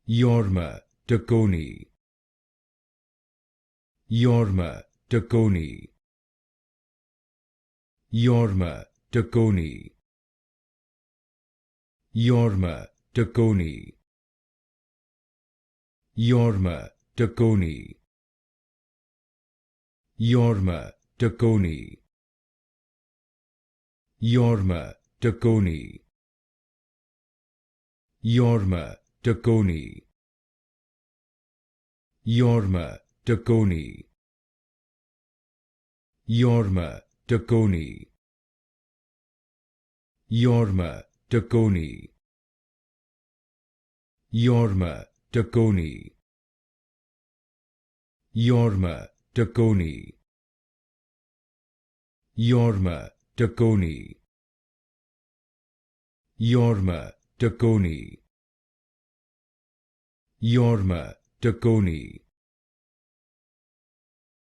Jorma Taccone, Jorma Taccone, Jorma Taccone, Jorma Taccone, Jorma Taccone, Jorma Taccone, Jorma Taccone, Jorma Taccone, Jorma Taccone, Jorma Taccone, Jorma Taccone, Jorma Taccone, Jorma Taccone, Jorma Taccone, Jorma Taccone, Jorma Taccone,